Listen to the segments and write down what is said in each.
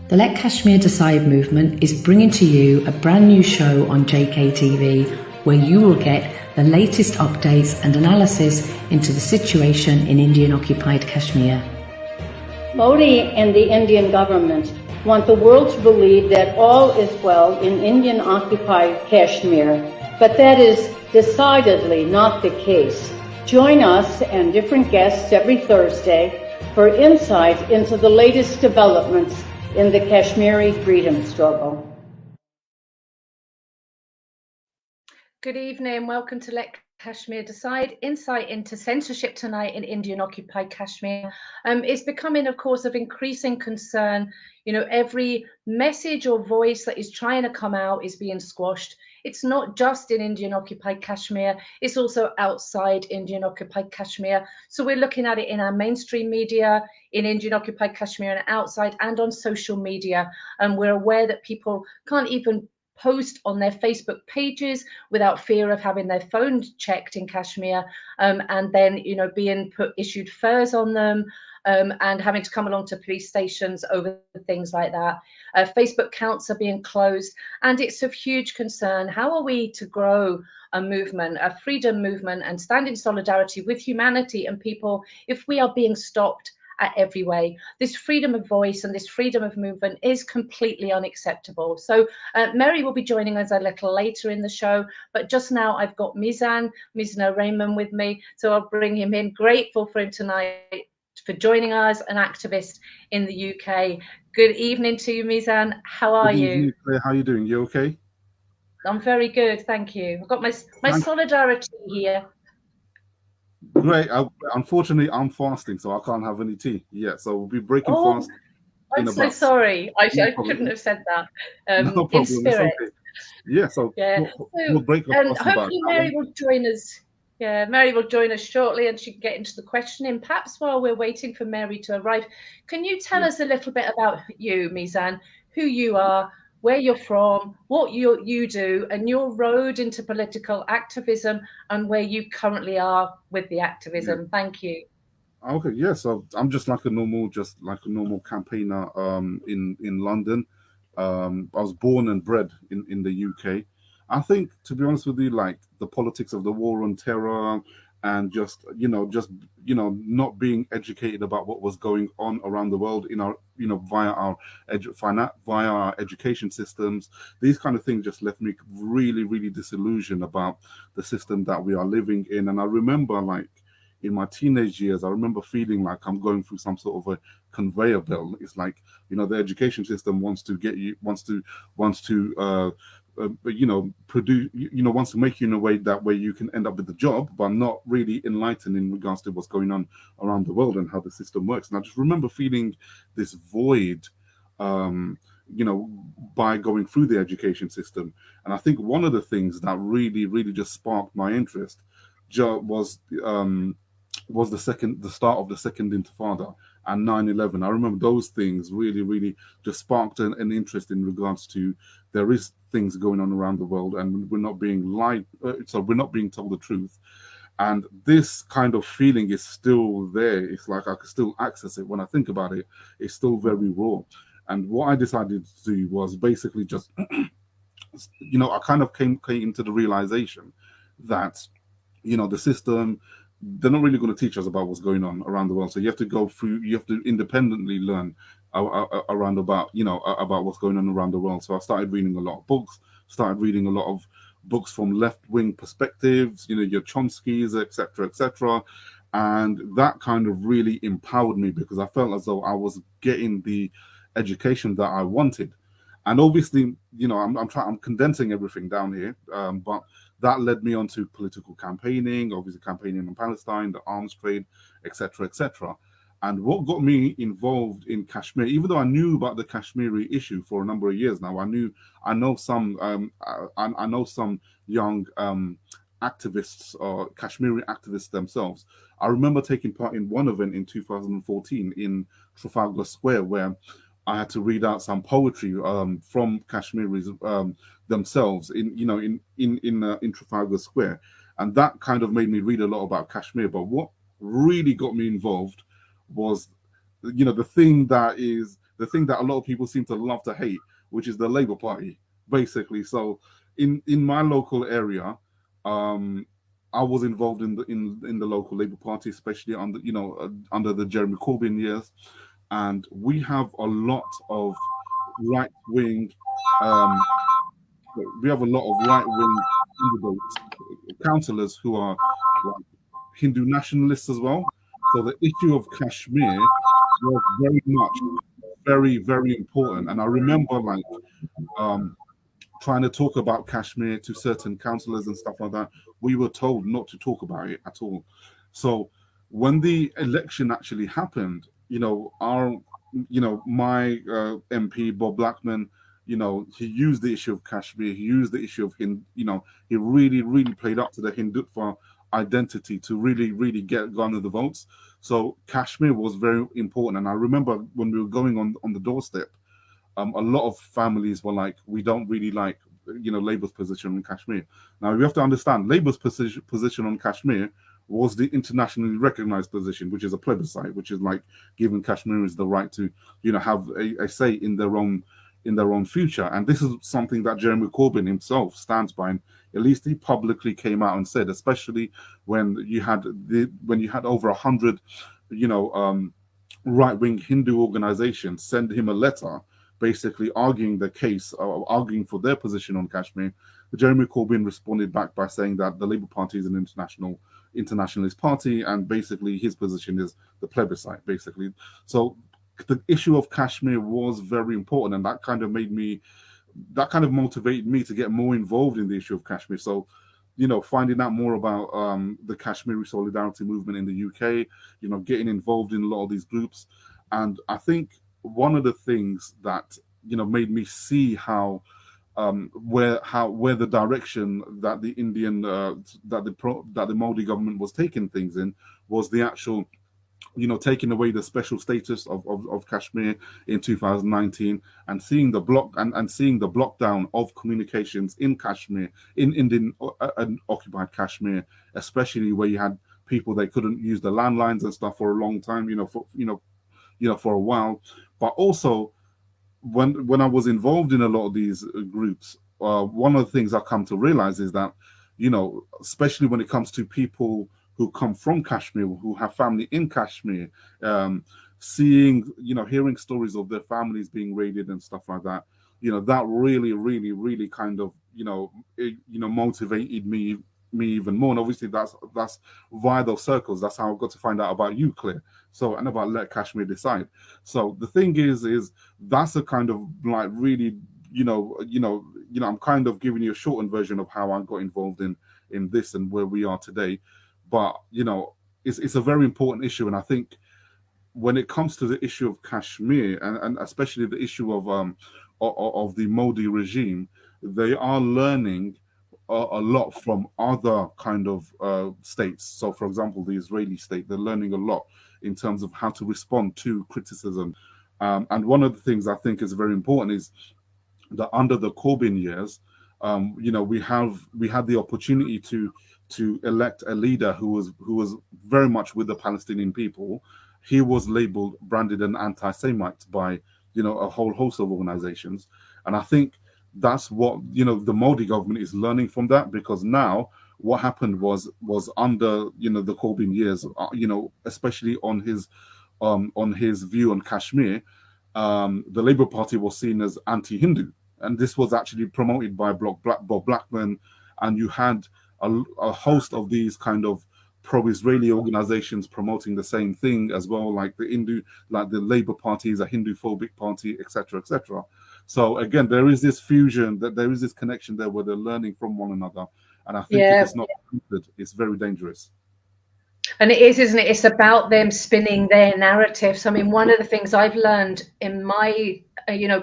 The Let Kashmir Decide movement is bringing to you a brand new show on JKTV where you will get the latest updates and analysis into the situation in Indian-occupied Kashmir. Modi and the Indian government want the world to believe that all is well in Indian-occupied Kashmir, but that is decidedly not the case. Join us and different guests every Thursday for insight into the latest developments in the Kashmiri freedom struggle. Good evening. Welcome to Let Kashmir Decide. Insight into censorship tonight in Indian-occupied Kashmir. It's becoming, of course, of increasing concern. Every message or voice that is trying to come out is being squashed. It's not just in Indian-occupied Kashmir, it's also outside Indian-occupied Kashmir. So we're looking at it in our mainstream media, in Indian-occupied Kashmir and outside, and on social media. And we're aware that people can't even post on their Facebook pages without fear of having their phone checked in Kashmir, and then being issued furs on them, and having to come along to police stations over things like that. Facebook accounts are being closed, and it's of huge concern. How are we to grow a movement, a freedom movement, and stand in solidarity with humanity and people if we are being stopped at every way? This freedom of voice and this freedom of movement is completely unacceptable. So Mary will be joining us a little later in the show, but just now I've got Mizan Raymond with me, so I'll bring him in. Grateful for him tonight for joining us, an activist in the UK. Good evening to you, Mizan. How are you? Claire. How are you doing? You okay? I'm very good, thank you. I've got my solidarity here. Great. Unfortunately, I'm fasting, so I can't have any tea yet. So we'll be breaking fast. I'm so sorry. I shouldn't have said that. No problem. In spirit. Okay. Yeah. So we'll break the fast. Hopefully, Mary will join us. Yeah, Mary will join us shortly, and she can get into the questioning. Perhaps while we're waiting for Mary to arrive, can you tell us a little bit about you, Mizan? Who you are, where you're from, what you do, and your road into political activism, and where you currently are with the activism. Yeah. Thank you. Okay, yeah. So I'm just like a normal campaigner in London. I was born and bred in the UK. I think, to be honest with you, like the politics of the war on terror and just not being educated about what was going on around the world in our via our education systems, these kind of things just left me really, really disillusioned about the system that we are living in. And I remember, like, in my teenage years, I remember feeling like I'm going through some sort of a conveyor belt. It's like, the education system wants to produce, wants to make you in a way that way you can end up with the job, but not really enlightened in regards to what's going on around the world and how the system works. And I just remember feeling this void, by going through the education system. And I think one of the things that really, really just sparked my interest was the start of the Second Intifada and 9/11. I remember those things really, really just sparked an interest in regards to there is things going on around the world, and we're not being we're not being told the truth. And this kind of feeling is still there. It's like I can still access it when I think about it. It's still very raw. And what I decided to do was basically just, I kind of came into the realization that, the system, they're not really going to teach us about what's going on around the world. So you have to independently learn around about what's going on around the world. So I started reading a lot of books, from left-wing perspectives, your Chomsky's, etc. And that kind of really empowered me because I felt as though I was getting the education that I wanted. And obviously, I'm condensing everything down here, but that led me on to political campaigning, obviously campaigning in Palestine, the arms trade, etc. And what got me involved in Kashmir, even though I knew about the Kashmiri issue for a number of years now, I know some young activists or Kashmiri activists themselves. I remember taking part in one event in 2014 in Trafalgar Square where I had to read out some poetry from Kashmiris themselves in Trafalgar Square, and that kind of made me read a lot about Kashmir. But what really got me involved was, the thing that is the thing that a lot of people seem to love to hate, which is the Labour Party, basically. So in my local area, um, I was involved in the local Labour Party, especially under under the Jeremy Corbyn years, and we have a lot of right wing. Um, we have a lot of right wing candidates, councillors who are like Hindu nationalists as well. So the issue of Kashmir was very much very important. And I remember like um, trying to talk about Kashmir to certain councillors and stuff like that. We were told not to talk about it at all. So when the election actually happened, my MP Bob Blackman, he used the issue of Kashmir, he used the issue of he really played up to the Hindutva identity to really get garner the votes. So Kashmir was very important. And I remember when we were going on the doorstep, a lot of families were like, we don't really like, Labour's position on Kashmir. Now, you have to understand, Labour's position on Kashmir was the internationally recognized position, which is a plebiscite, which is like giving Kashmiris the right to, have a say in their own future. And this is something that Jeremy Corbyn himself stands by. And at least he publicly came out and said, especially when you had over 100, right-wing Hindu organizations send him a letter basically arguing the case or arguing for their position on Kashmir. Jeremy Corbyn responded back by saying that the Labour Party is an internationalist party, and basically his position is the plebiscite, basically. So the issue of Kashmir was very important, and that kind of motivated me to get more involved in the issue of Kashmir. So, finding out more about the Kashmiri solidarity movement in the UK, getting involved in a lot of these groups. And I think one of the things that, made me see how where the direction that the Indian that the Modi government was taking things in was the actual, taking away the special status of Kashmir in 2019, and seeing the blockdown of communications in Kashmir, in Indian occupied Kashmir, especially where you had people, they couldn't use the landlines and stuff for a long time, for a while. But also, when I was involved in a lot of these groups, one of the things I come to realize is that, especially when it comes to people who come from Kashmir, who have family in Kashmir, hearing stories of their families being raided and stuff like that, that really kind of, motivated me even more. And obviously that's via those circles. That's how I got to find out about you, Claire. So, and about Let Kashmir Decide. So the thing is that's a kind of like really, I'm kind of giving you a shortened version of how I got involved in this and where we are today. But, it's a very important issue. And I think when it comes to the issue of Kashmir, and especially the issue of the Modi regime, they are learning a lot from other kind of states. So, for example, the Israeli state, they're learning a lot in terms of how to respond to criticism. And one of the things I think is very important is that under the Corbyn years, we had the opportunity to elect a leader who was very much with the Palestinian people. He was branded an anti-Semite by a whole host of organizations, and I think that's what the Modi government is learning from that, because now what happened was under the Corbyn years, especially on his view on Kashmir, the Labour Party was seen as anti-Hindu, and this was actually promoted by Bob Blackman, and you had a host of these kind of pro-Israeli organizations promoting the same thing as well, like the Labour Party is a Hindu-phobic party, etc., etc. So again, there is this fusion, that there is this connection there where they're learning from one another, and I think if it's not good, it's very dangerous. And it is, isn't it? It's about them spinning their narratives. I mean, one of the things I've learned in my,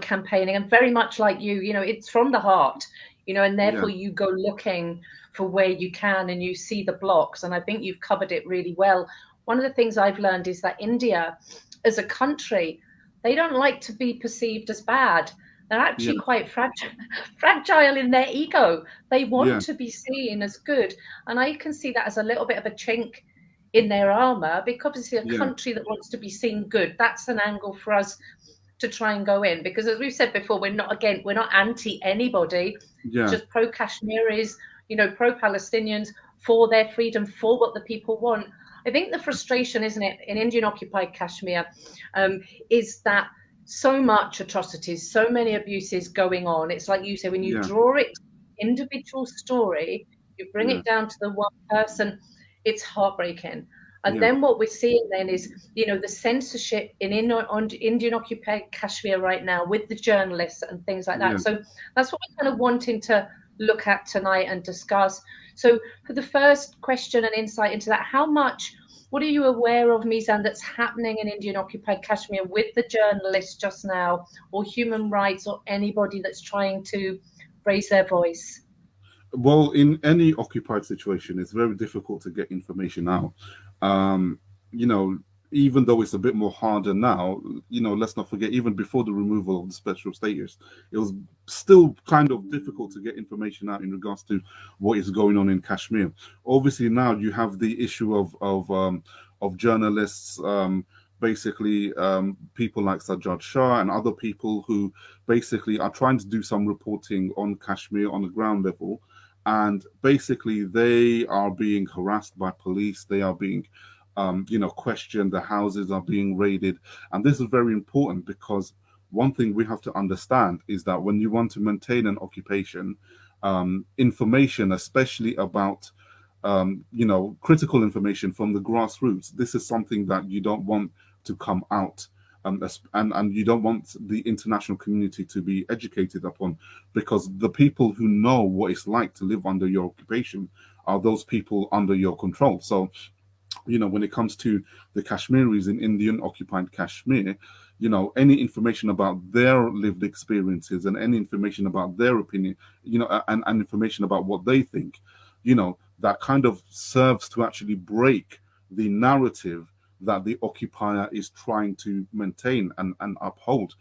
campaigning, and very much like you, it's from the heart, and therefore you go looking for where you can and you see the blocks. And I think you've covered it really well. One of the things I've learned is that India, as a country, they don't like to be perceived as bad. They're actually quite fragile in their ego. They want to be seen as good. And I can see that as a little bit of a chink in their armor, because it's a country that wants to be seen good. That's an angle for us to try and go in, because as we've said before, we're not anti anybody, Yeah, just pro Kashmiris, pro Palestinians, for their freedom, for what the people want. I think the frustration, isn't it, in Indian occupied Kashmir, is that so much atrocities, so many abuses going on. It's like you say, when you yeah, draw it individual story, you bring yeah, it down to the one person, it's heartbreaking. And yeah, then what we're seeing then is, the censorship on Indian occupied Kashmir right now with the journalists and things like yeah. that. So that's what we're kind of wanting to look at tonight and discuss. So for the first question and insight into that, what are you aware of, Mizan, that's happening in Indian occupied Kashmir with the journalists just now, or human rights, or anybody that's trying to raise their voice? Well, in any occupied situation, it's very difficult to get information out. Um, you know, even though it's a bit more harder now, let's not forget, even before the removal of the special status, it was still kind of difficult to get information out in regards to what is going on in Kashmir. Obviously, now you have the issue of journalists. Basically, people like Sajjad Shah and other people who basically are trying to do some reporting on Kashmir on the ground level, and basically they are being harassed by police. They are being questioned. The houses are being raided, and this is very important because one thing we have to understand is that when you want to maintain an occupation, information, especially about critical information from the grassroots, this is something that you don't want to come out, and you don't want the international community to be educated upon, because the people who know what it's like to live under your occupation are those people under your control. So, when it comes to the Kashmiris in Indian occupied Kashmir, any information about their lived experiences and any information about their opinion, and information about what they think, that kind of serves to actually break the narrative that the occupier is trying to maintain and uphold.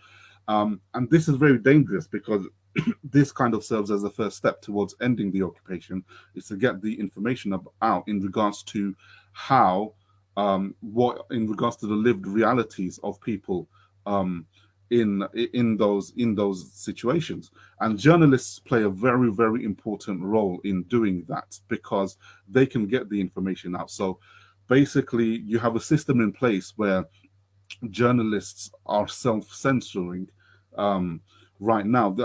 And this is very dangerous because this kind of serves as a first step towards ending the occupation, is to get the information out in regards to how, what in regards to the lived realities of people, in those situations. And journalists play a very, very important role in doing that because they can get the information out. So basically, you have a system in place where journalists are self-censoring, right now.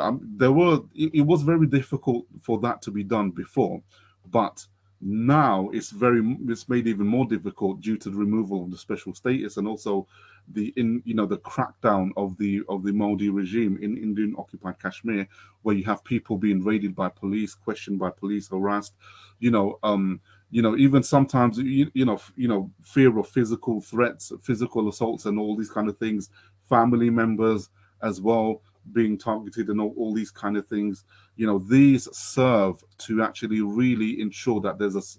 It was very difficult for that to be done before, but now it's made even more difficult due to the removal of the special status, and also the crackdown of the Modi regime in Indian occupied Kashmir, where you have people being raided by police, questioned by police, harassed, even sometimes fear of physical threats, physical assaults, and all these kind of things. Family members as well being targeted, and all these kind of things. These serve to actually really ensure that there's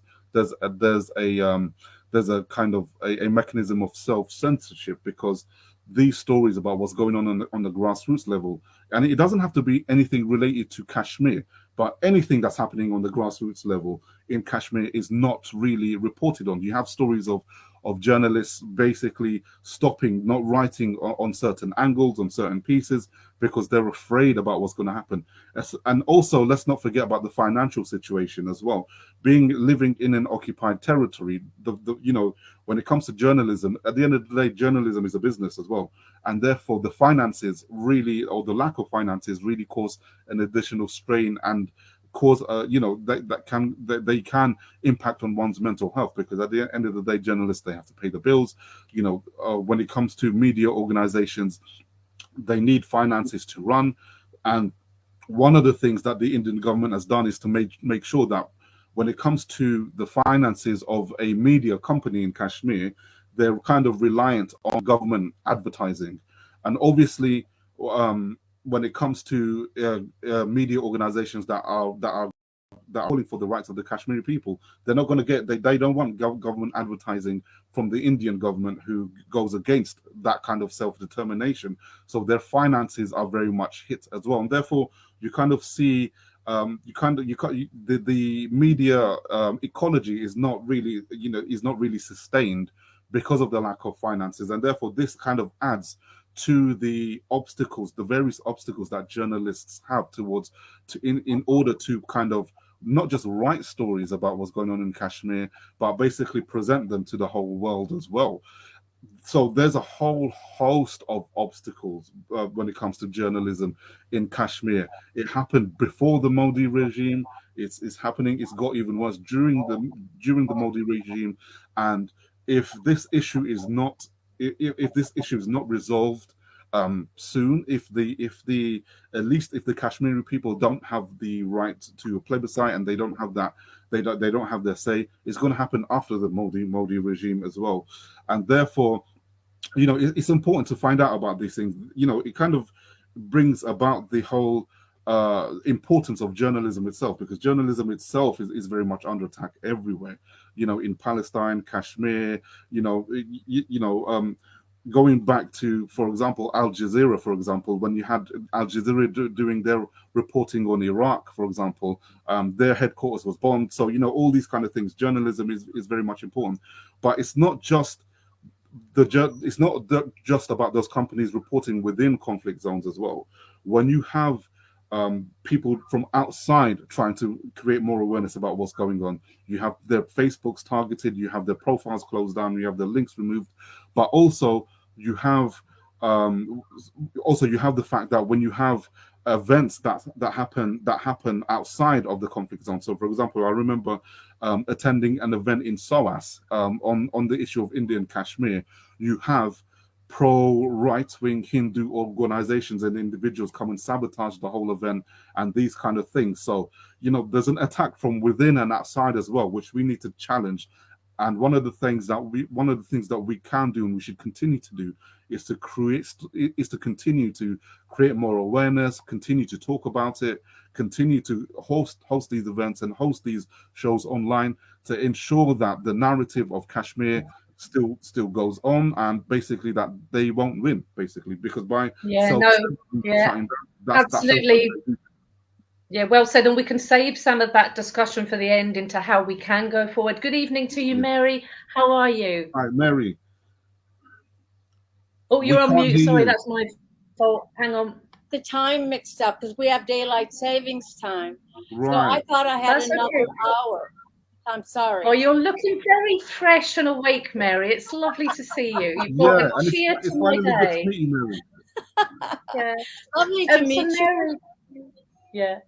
a kind of a mechanism of self censorship, because these stories about what's going on the grassroots level, and it doesn't have to be anything related to Kashmir, but anything that's happening on the grassroots level in Kashmir is not really reported on. You have stories of journalists basically stopping, not writing on certain angles, on certain pieces, because they're afraid about what's going to happen. And also, let's not forget about the financial situation as well. Living in an occupied territory, when it comes to journalism, at the end of the day, journalism is a business as well, and therefore the finances really, or the lack of finances, really cause an additional strain and cause they can impact on one's mental health, because at the end of the day, journalists, they have to pay the bills. When it comes to media organizations, they need finances to run. And one of the things that the Indian government has done is to make sure that when it comes to the finances of a media company in Kashmir, they're kind of reliant on government advertising. And obviously, when it comes to media organizations that are calling for the rights of the Kashmiri people, they're not going to get. They don't want government advertising from the Indian government, who goes against that kind of self-determination. So their finances are very much hit as well, and therefore you kind of see. The media ecology is not really sustained because of the lack of finances, and therefore this kind of adds to the obstacles, the various obstacles that journalists have towards in order to kind of not just write stories about what's going on in Kashmir, but basically present them to the whole world as well. So there's a whole host of obstacles when it comes to journalism in Kashmir. It happened before the Modi regime. It's happening. It's got even worse during the Modi regime. And if this issue is not if this issue is not resolved soon, if the at least if the Kashmiri people don't have the right to a plebiscite and they don't have that, they don't have their say, it's going to happen after the Modi regime as well. And therefore, it's important to find out about these things. It kind of brings about the whole importance of journalism itself, because journalism itself is very much under attack everywhere. In Palestine, Kashmir, going back to, for example, Al Jazeera, for example, when you had Al Jazeera doing their reporting on Iraq, for example, their headquarters was bombed. So, all these kind of things. Journalism is very much important, but it's not just just about those companies reporting within conflict zones as well. When you have people from outside trying to create more awareness about what's going on, you have their Facebooks targeted, you have their profiles closed down, you have their links removed, but also you have the fact that when you have events that happen outside of the conflict zone. So, for example, I remember attending an event in SOAS on the issue of Indian Kashmir. You have pro right-wing Hindu organizations and individuals come and sabotage the whole event and these kind of things. So, there's an attack from within and outside as well, which we need to challenge. And one of the things that we can do and we should continue to do is to continue to create more awareness, continue to talk about it, continue to host these events and host these shows online to ensure that the narrative of Kashmir still goes on, and basically that they won't win, basically, because by absolutely. Yeah, well said. And we can save some of that discussion for the end into how we can go forward. Good evening to you, Mary. How are you? Hi, Mary. Oh, you're on mute. Sorry, that's my fault. Hang on. The time mixed up because we have daylight savings time. Right. So I thought I had another hour. I'm sorry. Oh, you're looking very fresh and awake, Mary. It's lovely to see you. You've got a cheer to my day. Good to meet you, Mary. Yeah. Lovely to meet you. Yeah.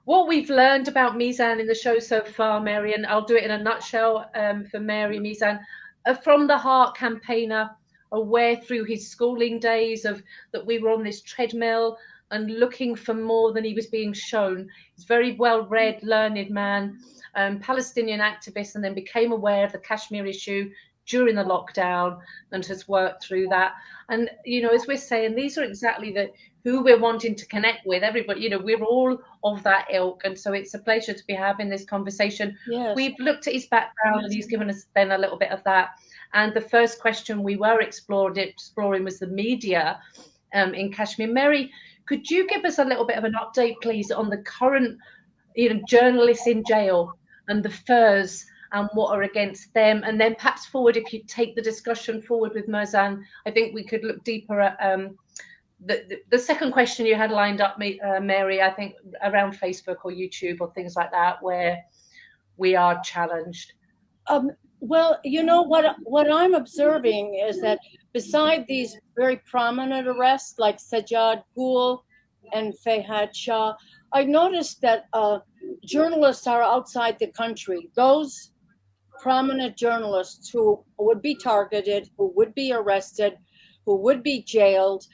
What we've learned about Mizan in the show so far, Mary, and I'll do it in a nutshell for Mary Mizan, from the Heart campaigner, aware through his schooling days that we were on this treadmill and looking for more than he was being shown. He's a very well-read, learned man, Palestinian activist, and then became aware of the Kashmir issue during the lockdown and has worked through that. And, as we're saying, these are exactly who we're wanting to connect with. Everybody, we're all of that ilk. And so it's a pleasure to be having this conversation. Yes. We've looked at his background and he's given us then a little bit of that. And the first question we were exploring was the media in Kashmir. Mary, could you give us a little bit of an update, please, on the current journalists in jail and the FERS and what are against them? And then perhaps forward, if you take the discussion forward with Mizan, I think we could look deeper at the second question you had lined up, Mary, I think around Facebook or YouTube or things like that, where we are challenged. Well, what I'm observing is that beside these very prominent arrests like Sajjad Gul and Fahad Shah, I noticed that journalists are outside the country. Those prominent journalists who would be targeted, who would be arrested, who would be jailed,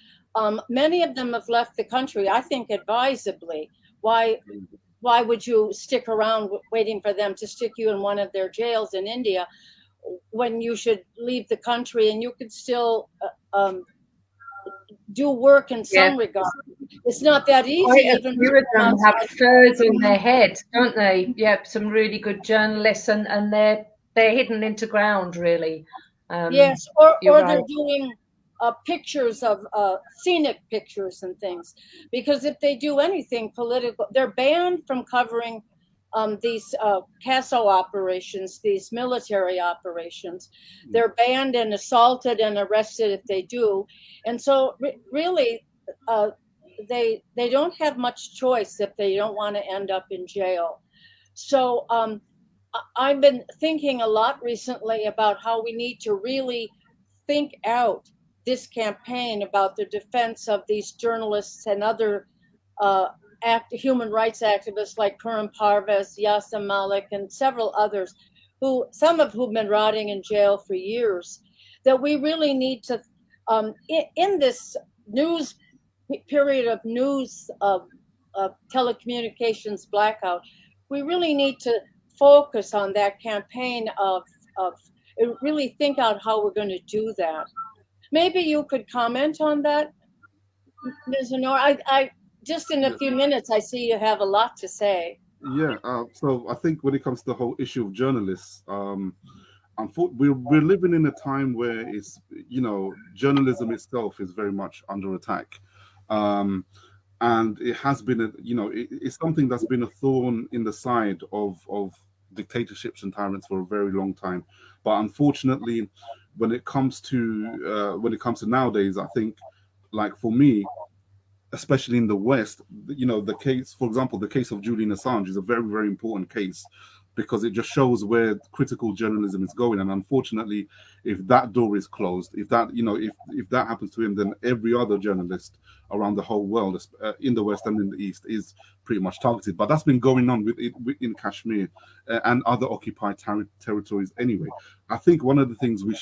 many of them have left the country, I think advisedly. Why would you stick around waiting for them to stick you in one of their jails in India when you should leave the country and you could still do work in some regard? It's not that easy. Even of them have furs on their head, don't they? Yeah, some really good journalists, and they're hidden into ground, really. Yes, or they're doing pictures of scenic pictures and things, because if they do anything political, they're banned from covering these CASO operations, these military operations. They're banned and assaulted and arrested if they do. And so really, they don't have much choice if they don't want to end up in jail. So I've been thinking a lot recently about how we need to really think out this campaign about the defense of these journalists and other human rights activists like Khurram Parvez, Yasser Malik, and several others, some of whom have been rotting in jail for years, that we really need to, in this news period of news of telecommunications blackout, we really need to focus on that campaign of really think out how we're going to do that. Maybe you could comment on that, Ms. Honor. I just in a few minutes, I see you have a lot to say. Yeah, so I think when it comes to the whole issue of journalists, we're living in a time where it's, journalism itself is very much under attack. And it has been, it's something that's been a thorn in the side of dictatorships and tyrants for a very long time. But unfortunately, when it comes to nowadays, I think, like for me, especially in the West, the case, for example, the case of Julian Assange is a very, very important case because it just shows where critical journalism is going. And unfortunately, if that door is closed, if that, if that happens to him, then every other journalist around the whole world, in the West and in the East, is pretty much targeted. But that's been going on in Kashmir and other occupied territories anyway. I think one of the things we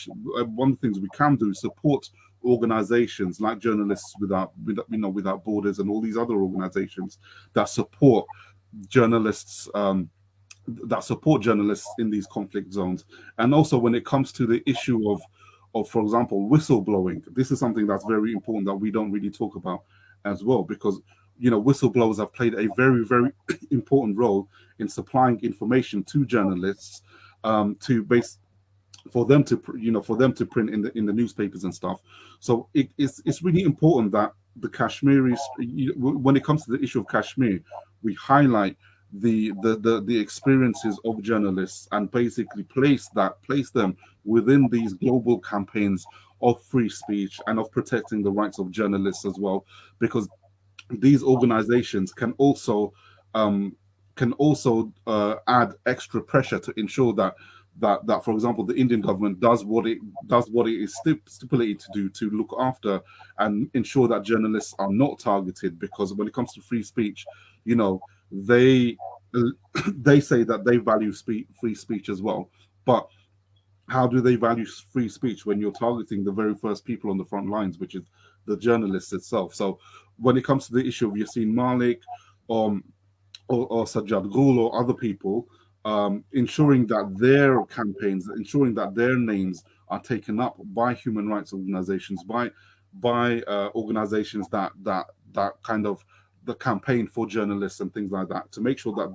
can do is support organizations like Journalists Without Borders and all these other organizations that support journalists in these conflict zones. And also when it comes to the issue of, for example, whistleblowing, this is something that's very important that we don't really talk about as well, because whistleblowers have played a very, very important role in supplying information to journalists for them to print in the newspapers and stuff. So it's really important that the Kashmiris, when it comes to the issue of Kashmir, we highlight the experiences of journalists and basically place them within these global campaigns of free speech and of protecting the rights of journalists as well, because these organizations can also add extra pressure to ensure that, for example, the Indian government does what it is stipulated to do, to look after and ensure that journalists are not targeted. Because when it comes to free speech, they say that they value free speech as well. But how do they value free speech when you're targeting the very first people on the front lines, which is the journalists itself? So when it comes to the issue of Yasser Malik or Sajjad Gul or other people, ensuring that their campaigns, ensuring that their names are taken up by human rights organizations, by organizations that kind of the campaign for journalists and things like that, to make sure that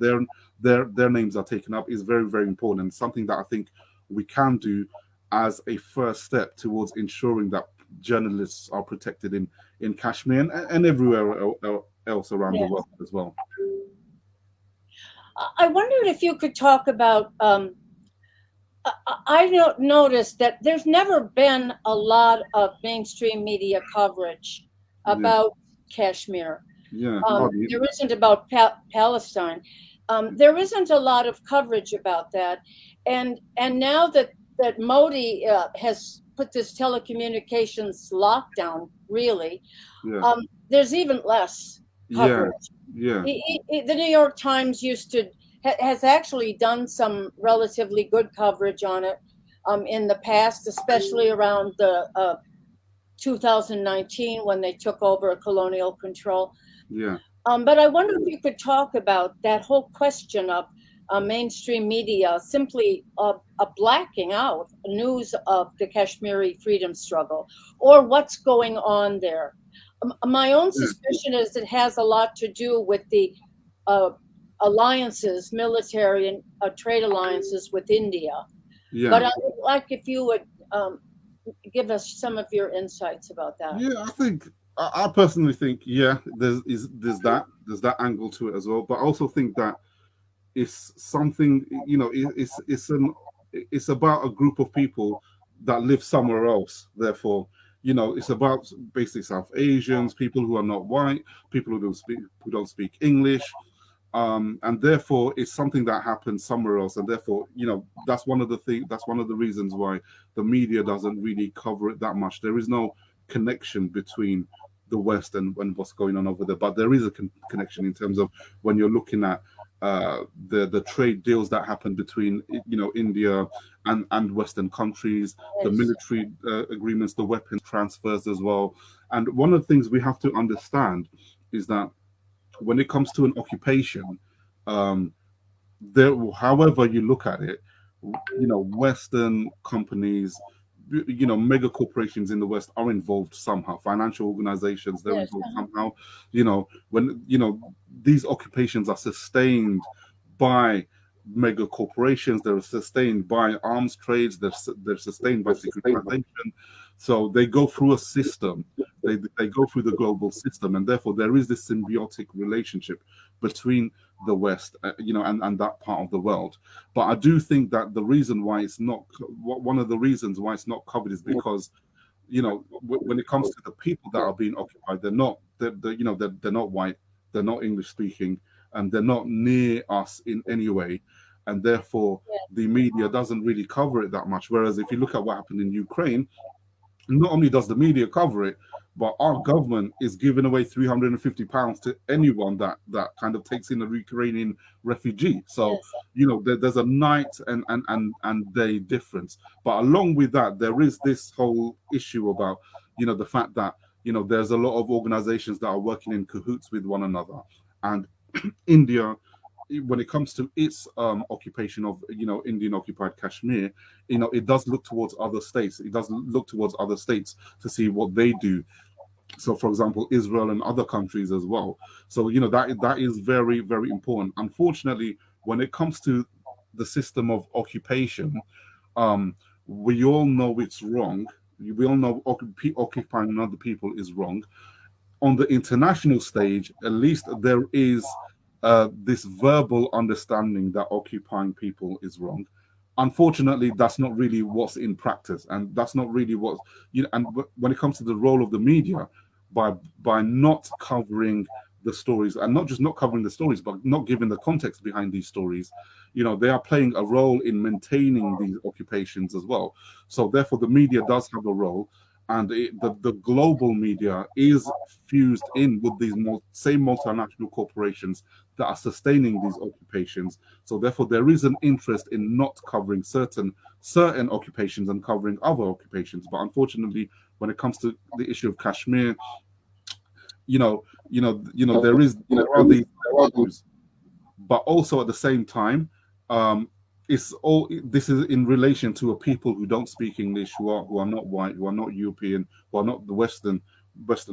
their names are taken up, is very, very important, and something that I think we can do as a first step towards ensuring that journalists are protected in Kashmir and everywhere else around the world as well. I wondered if you could talk about, I noticed that there's never been a lot of mainstream media coverage about Kashmir. Yeah. There isn't about Palestine. There isn't a lot of coverage about that. And now that Modi has put this telecommunications lockdown, really, there's even less coverage. Yeah. The New York Times has actually done some relatively good coverage on it in the past, especially around the 2019 when they took over colonial control. Yeah. But I wonder if you could talk about that whole question of mainstream media simply blacking out news of the Kashmiri freedom struggle or what's going on there. My own suspicion is it has a lot to do with the alliances, military and trade alliances with India. Yeah. But I would like if you would give us some of your insights about that. Yeah, I personally think, there's that angle to it as well. But I also think that is something, it's about a group of people that live somewhere else. Therefore, it's about basically South Asians, people who are not white, people who don't speak English, and therefore it's something that happens somewhere else, and therefore that's one of the reasons why the media doesn't really cover it that much. There is no connection between the West and what's going on over there, but there is a connection in terms of when you're looking at the trade deals that happen between India and Western countries, the Yes. military agreements, the weapons transfers as well. And one of the things we have to understand is that when it comes to an occupation, um, however you look at it, Western companies, mega corporations in the West are involved somehow. Financial organizations, they're Yes. involved somehow. When these occupations are sustained by mega corporations, they're sustained by arms trades, they're sustained by securitization. So they go through a system. They go through the global system, and therefore there is this symbiotic relationship between the West, and that part of the world. But I do think that the reason why it's not one of the reasons why it's not covered is because when it comes to the people that are being occupied, they're not white, they're not English speaking, and they're not near us in any way, and therefore the media doesn't really cover it that much. Whereas if you look at what happened in Ukraine, not only does the media cover it, but our government is giving away £350 to anyone that kind of takes in a Ukrainian refugee. So Yes. there's a night and day difference. But along with that, there is this whole issue about the fact that there's a lot of organizations that are working in cahoots with one another, and India, when it comes to its occupation of Indian occupied Kashmir, it does look towards other states. It does look towards other states to see what they do. So, for example, Israel and other countries as well. So that is very, very important. Unfortunately, when it comes to the system of occupation, we all know it's wrong. We all know occupying other people is wrong. On the international stage, at least there is this verbal understanding that occupying people is wrong. Unfortunately, that's not really what's in practice, and that's not really what And when it comes to the role of the media, by not covering the stories, and not just not covering the stories, but not giving the context behind these stories, they are playing a role in maintaining these occupations as well. So therefore, the media does have a role, and the global media is fused in with these same multinational corporations that are sustaining these occupations. So therefore, there is an interest in not covering certain occupations and covering other occupations. But unfortunately, when it comes to the issue of Kashmir, there are these issues, but also at the same time, this is in relation to a people who don't speak English, who are not white, who are not European, who are not the Western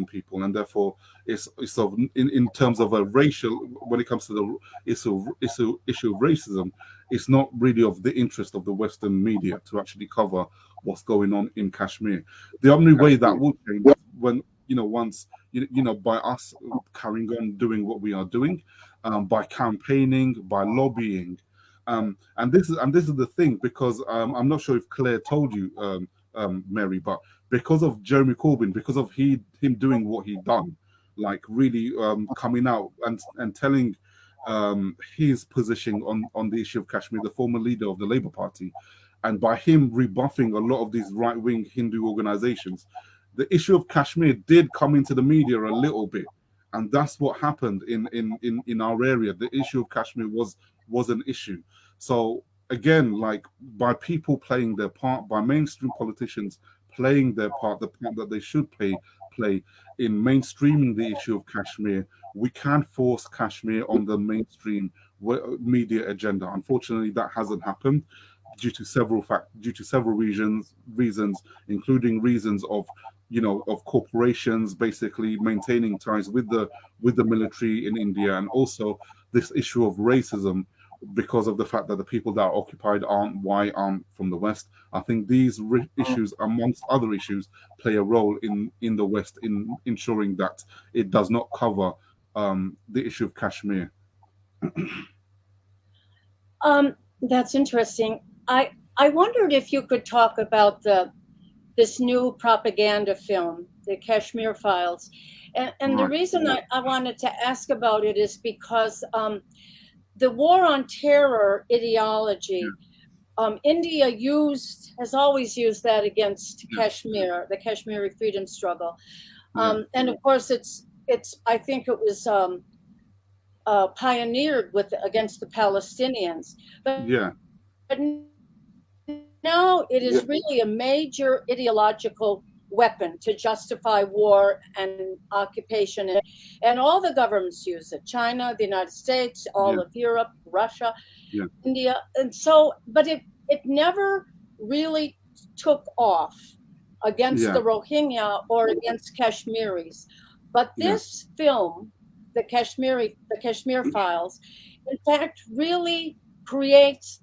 people, and therefore it's sort of in terms of a racial, when it comes to the issue of racism, it's not really of the interest of the Western media to actually cover what's going on in Kashmir. The only way that will change is when once by us carrying on doing what we are doing, by campaigning, by lobbying. And this is the thing, because I'm not sure if Claire told you, Mary, but because of Jeremy Corbyn, because of him doing what he done, like really coming out and telling his position on the issue of Kashmir, the former leader of the Labour Party, and by him rebuffing a lot of these right-wing Hindu organizations, the issue of Kashmir did come into the media a little bit. And that's what happened in our area. The issue of Kashmir was an issue. So again, like, by people playing their part, by mainstream politicians playing their part, the part that they should play in mainstreaming the issue of Kashmir, we can force Kashmir on the mainstream media agenda. Unfortunately, that hasn't happened due to several reasons, including reasons of of corporations basically maintaining ties with the military in India, and also this issue of racism because of the fact that the people that are occupied aren't white, aren't from the West. I think these issues, amongst other issues, play a role in the West in ensuring that it does not cover the issue of Kashmir. That's interesting. I wondered if you could talk about this new propaganda film, the Kashmir Files. And the Right. reason I wanted to ask about it is because the war on terror ideology, India has always used that against Yeah. Kashmir, the Kashmiri freedom struggle. Yeah. And of course, I think it was pioneered against the Palestinians. Yeah. But now it is really a major ideological weapon to justify war and occupation. And all the governments use it: China, the United States, all Yeah. of Europe, Russia, Yeah. India. And so, but it never really took off against Yeah. the Rohingya or against Kashmiris. But Yeah. this film, the Kashmir Files, in fact, really creates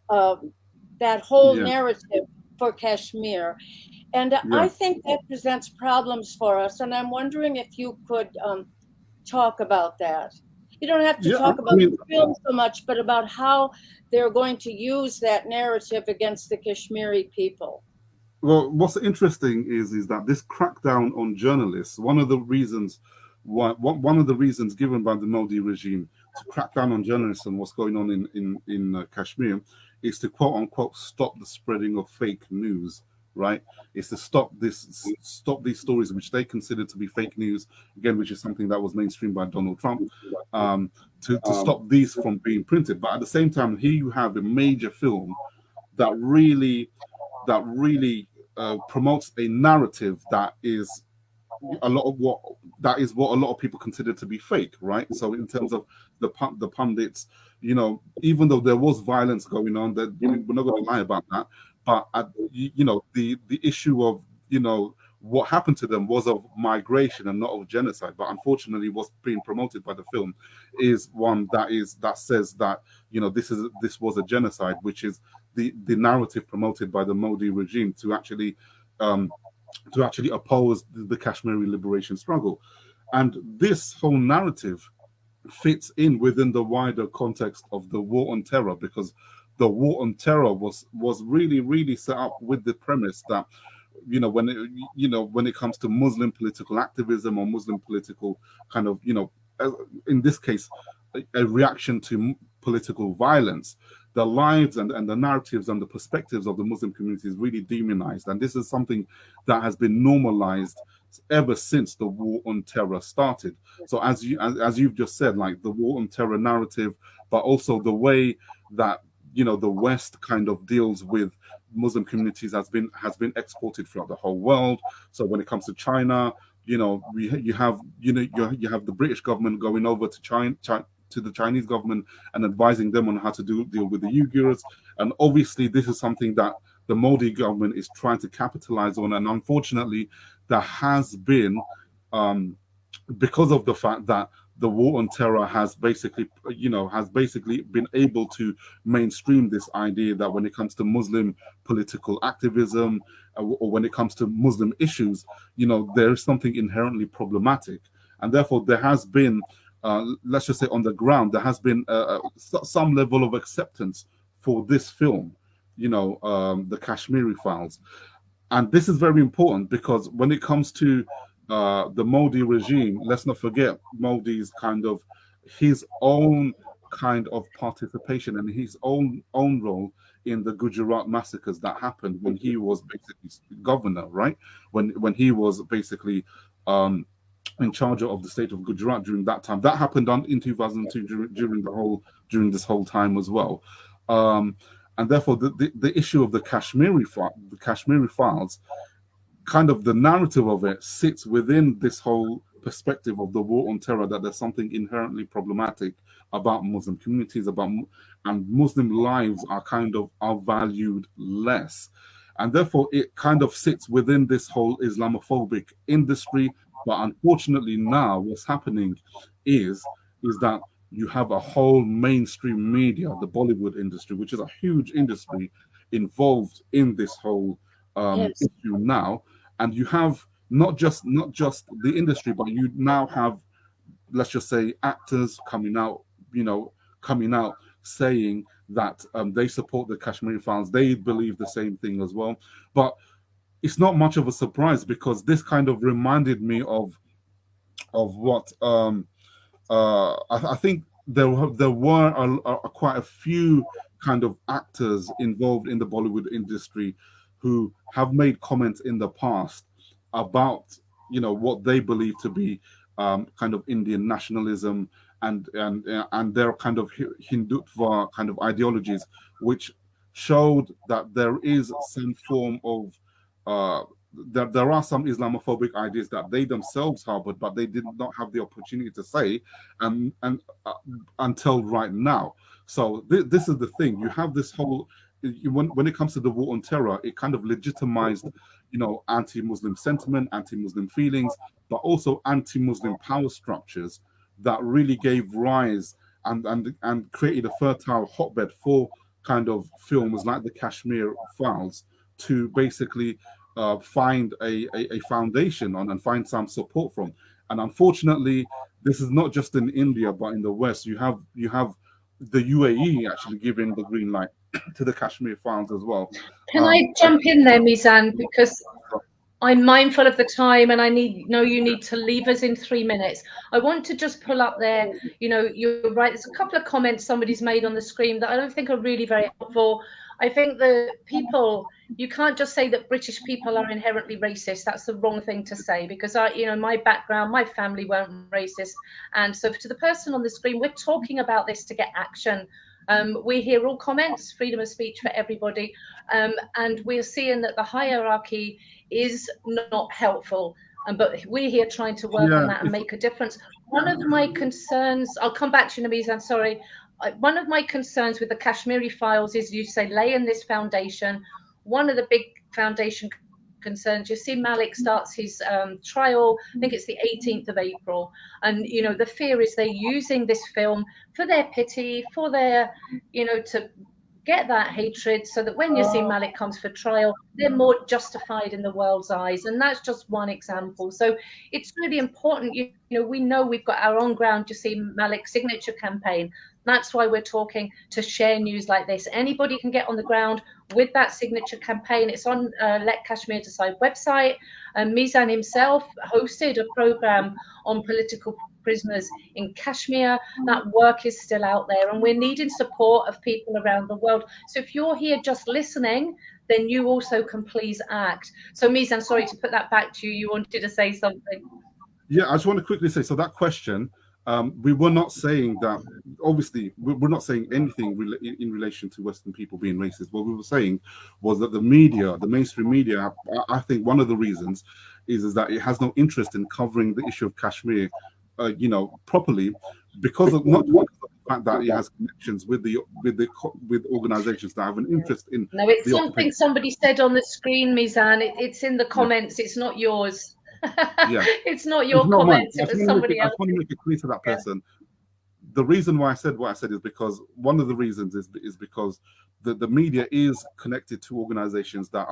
um, that whole Yeah. narrative for Kashmir. And I Yeah. think that presents problems for us. And I'm wondering if you could talk about that. You don't have to Yeah. talk I about mean, the film so much, but about how they're going to use that narrative against the Kashmiri people. well, what's interesting is that this crackdown on journalists, one of the reasons given by the Modi regime to crack down on journalists and what's going on in Kashmir is to quote unquote stop the spreading of fake news. Right? Is to stop these stories which they consider to be fake news again, which is something that was mainstreamed by Donald Trump. To stop these from being printed, but at the same time, here you have a major film that really promotes a narrative that is a lot of what a lot of people consider to be fake, right? So in terms of the pundits, even though there was violence going on, that we're not going to lie about that, but the issue of what happened to them was of migration and not of genocide. But unfortunately, what's being promoted by the film is one that says that this was a genocide, which is the narrative promoted by the Modi regime to actually oppose the Kashmiri liberation struggle. And this whole narrative fits in within the wider context of the war on terror, because the war on terror was really set up with the premise that when it comes to Muslim political activism or Muslim political kind of in this case a reaction to political violence, the lives and the narratives and the perspectives of the Muslim community is really demonized. And this is something that has been normalized ever since the war on terror started. So as you've just said, like the war on terror narrative, but also the way that the West kind of deals with Muslim communities has been exported throughout the whole world. So when it comes to China, you have the British government going over to China to the Chinese government and advising them on how to deal with the Uyghurs. And obviously, this is something that the Modi government is trying to capitalize on. And unfortunately, there has been, because of the fact that the war on terror has basically been able to mainstream this idea that when it comes to Muslim political activism or when it comes to Muslim issues, there is something inherently problematic. And therefore, there has been let's just say on the ground, there has been some level of acceptance for this film, the Kashmiri Files. And this is very important because when it comes to the Modi regime, let's not forget Modi's his own kind of participation and his own role in the Gujarat massacres that happened when he was basically governor, right? When he was basically in charge of the state of Gujarat during that time. That happened in 2002 during this whole time as well. And therefore, the issue of the Kashmiri Files, kind of the narrative of it sits within this whole perspective of the war on terror, that there's something inherently problematic about Muslim communities, and Muslim lives are valued less. And therefore, it kind of sits within this whole Islamophobic industry. But unfortunately, now what's happening is that you have a whole mainstream media, the Bollywood industry, which is a huge industry involved in this whole Yes. issue now, and you have not just the industry, but you now have, let's just say, actors coming out saying that they support the Kashmiri files. They believe the same thing as well. But it's not much of a surprise, because this kind of reminded me of what I think there were quite a few kind of actors involved in the Bollywood industry who have made comments in the past about, you know, what they believe to be kind of Indian nationalism and their kind of Hindutva kind of ideologies, which showed that there is some form of there are some Islamophobic ideas that they themselves harbored, but they did not have the opportunity to say, and until right now. So this is the thing. You have this whole when it comes to the war on terror, it kind of legitimized, you know, anti-Muslim sentiment, anti-Muslim feelings, but also anti-Muslim power structures that really gave rise and created a fertile hotbed for kind of films like the Kashmir Files to basically find a foundation on and find some support from. And unfortunately, this is not just in India, but in the West. You have the UAE actually giving the green light to the Kashmir Files as well. Can I jump in there, Mizan, because I'm mindful of the time and I know you need to leave us in 3 minutes. I want to just pull up there, you know, you're right, there's a couple of comments somebody's made on the screen that I don't think are really very helpful. I think the people, you can't just say that British people are inherently racist. That's the wrong thing to say, because you know, my background, my family weren't racist. And so to the person on the screen, we're talking about this to get action. We hear all comments, freedom of speech for everybody. And we're seeing that the hierarchy is not helpful. But we're here trying to work on that and make a difference. One of my concerns, I'll come back to you, Nabizan, sorry. One of my concerns with the Kashmiri Files is, you say, laying this foundation. One of the big foundation concerns, you see Malik starts his trial, I think it's the 18th of April. And, you know, the fear is they're using this film for their pity, for their, you know, to get that hatred, so that when you see Malik comes for trial, they're more justified in the world's eyes. And that's just one example. So it's really important, you know, we know we've got our own ground to see Malik's signature campaign. That's why we're talking to share news like this. Anybody can get on the ground with that signature campaign. It's on Let Kashmir Decide website. Mizan himself hosted a program on political prisoners in Kashmir. That work is still out there, and we're needing support of people around the world. So if you're here just listening, then you also can please act. So Mizan, sorry to put that back to you. You wanted to say something. Yeah, I just want to quickly say, so that question, we were not saying that, obviously, we're not saying anything in relation to Western people being racist. What we were saying was that the media, the mainstream media, I think one of the reasons is that it has no interest in covering the issue of Kashmir, you know, properly, because of not because of the fact that it has connections with organizations that have an interest in. No, it's something somebody said on the screen, Mizan. It's in the comments. Yeah. It's not yours. Yeah, it's not your comments. It was somebody else. I want to make it clear to that person. The reason why I said what I said is because one of the reasons is because the media is connected to organizations that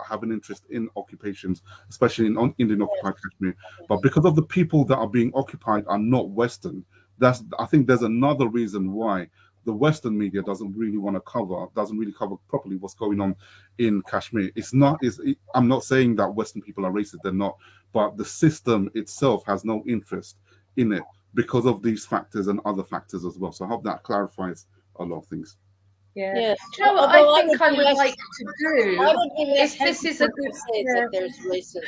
have an interest in occupations, especially in Indian occupied Kashmir. But because of the people that are being occupied are not Western, I think there's another reason why the Western media doesn't really cover properly what's going on in Kashmir. I'm not saying that Western people are racist, they're not, but the system itself has no interest in it because of these factors and other factors as well. So I hope that clarifies a lot of things. Yeah. Yes. Do you know what I think I would like to do? If this is a good say that there's racism.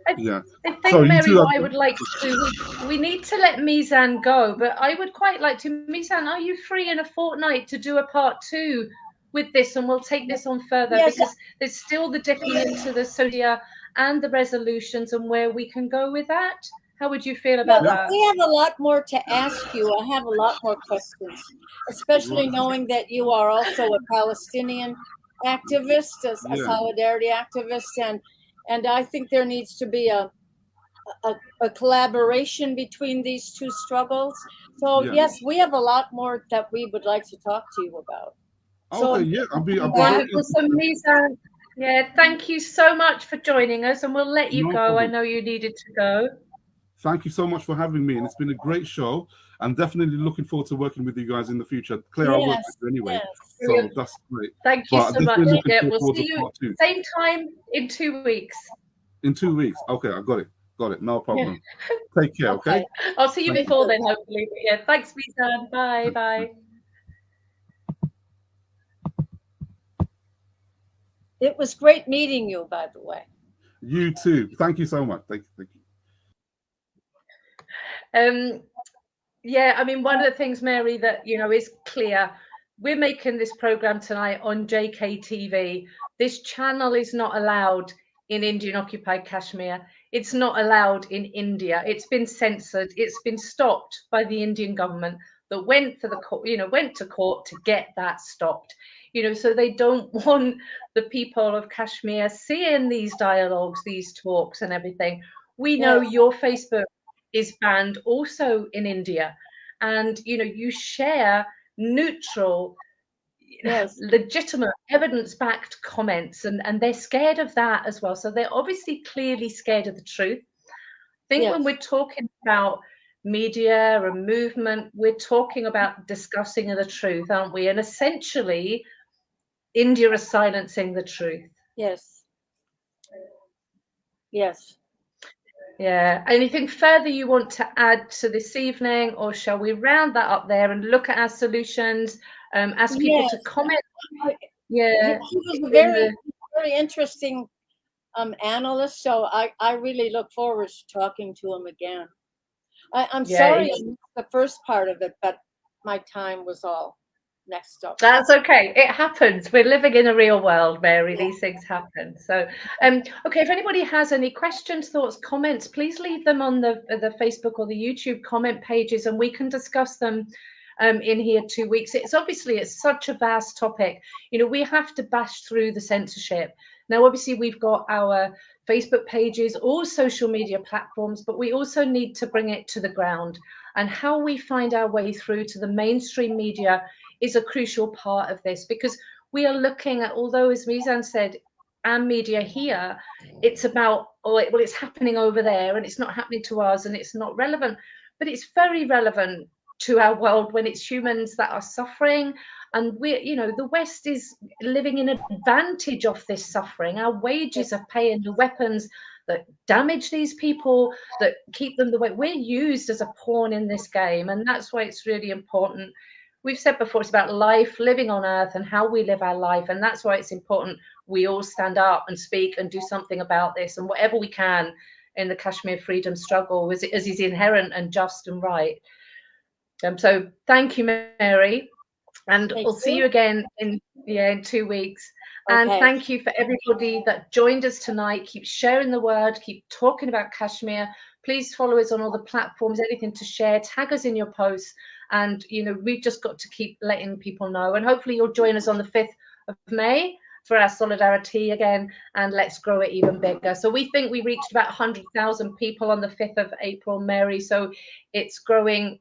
I think, Mary, what I would like to do, we need to let Mizan go, but I would quite like to. Mizan, are you free in a fortnight to do a part 2 with this, and we'll take this on further? Yes. Because there's still the dipping into the SODIA and the resolutions and where we can go with that. How would you feel about that? We have a lot more to ask you. I have a lot more questions, especially knowing that you are also a Palestinian activist, a solidarity activist, and I think there needs to be a collaboration between these two struggles. So yes, we have a lot more that we would like to talk to you about. Okay, yeah, I'll be wonderful. So Mizan, thank you so much for joining us, and we'll let you go. I know you needed to go. Thank you so much for having me, and it's been a great show. I'm definitely looking forward to working with you guys in the future. Claire, I'll work with you anyway, so that's great. Thank you so much. Looking Yeah, we'll forward see to you part 2. same time in 2 weeks. In 2 weeks. Okay, I got it. No problem. Take care, okay? I'll see you before then, hopefully. But yeah, thanks, Mizan. Bye. It was great meeting you, by the way. You too. Thank you so much. Thank you. Yeah, I mean, one of the things, Mary, that is clear, we're making this program tonight on JKTV. This channel is not allowed in Indian occupied Kashmir. It's not allowed in India. It's been censored. It's been stopped by the Indian government that went to court to get that stopped. So they don't want the people of Kashmir seeing these dialogues, these talks and everything. We know your Facebook is banned also in India, and you share neutral, legitimate, evidence-backed comments, and they're scared of that as well. So they're obviously clearly scared of the truth. I think when we're talking about media and movement, we're talking about discussing the truth, aren't we? And essentially, India is silencing the truth. Yes. Yeah. Anything further you want to add to this evening, or shall we round that up there and look at our solutions? Ask people to comment. Yeah, he was a very interesting analyst. So I really look forward to talking to him again. I'm sorry I missed the first part of it, but my time was all messed up. That's okay. It happens. We're living in a real world, Mary. These things happen. So, okay, if anybody has any questions, thoughts, comments, please leave them on the Facebook or the YouTube comment pages, and we can discuss them in here 2 weeks. It's such a vast topic. We have to bash through the censorship. Now, obviously, we've got our Facebook pages, all social media platforms, but we also need to bring it to the ground. And how we find our way through to the mainstream media is a crucial part of this, because we are looking at, although, as Mizan said, our media here, it's about, it's happening over there and it's not happening to us and it's not relevant, but it's very relevant to our world when it's humans that are suffering. And the West is living in advantage of this suffering. Our wages are paying the weapons that damage these people, that keep them the way. We're used as a pawn in this game, and that's why it's really important. We've said before, it's about life, living on earth, and how we live our life, and that's why it's important we all stand up and speak and do something about this, and whatever we can in the Kashmir freedom struggle, as is inherent and just and right. So thank you, Mary. And we'll see you again in 2 weeks. And thank you for everybody that joined us tonight. Keep sharing the word, keep talking about Kashmir. Please follow us on all the platforms, anything to share, tag us in your posts. And, we've just got to keep letting people know. And hopefully you'll join us on the 5th of May for our solidarity again, and let's grow it even bigger. So we think we reached about 100,000 people on the 5th of April, Mary. So it's growing.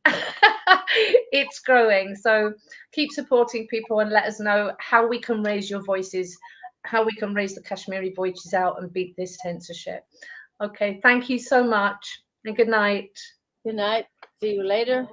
It's growing. So keep supporting people and let us know how we can raise your voices, how we can raise the Kashmiri voices out and beat this censorship. Okay, thank you so much and good night. Good night. See you later.